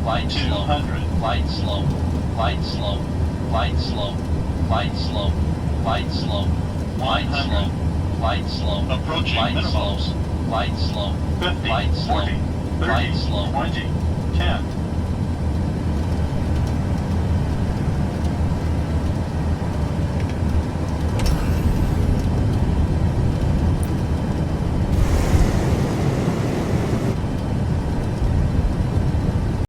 Light slope. 200. Light slope. Light slope. Light slope. Light slope. Light slope. Light 100. slope. Light slope. Approaching Light slope. minimums. Light slope. 50, Light slope. 40, 30, Light slope. 20, 10,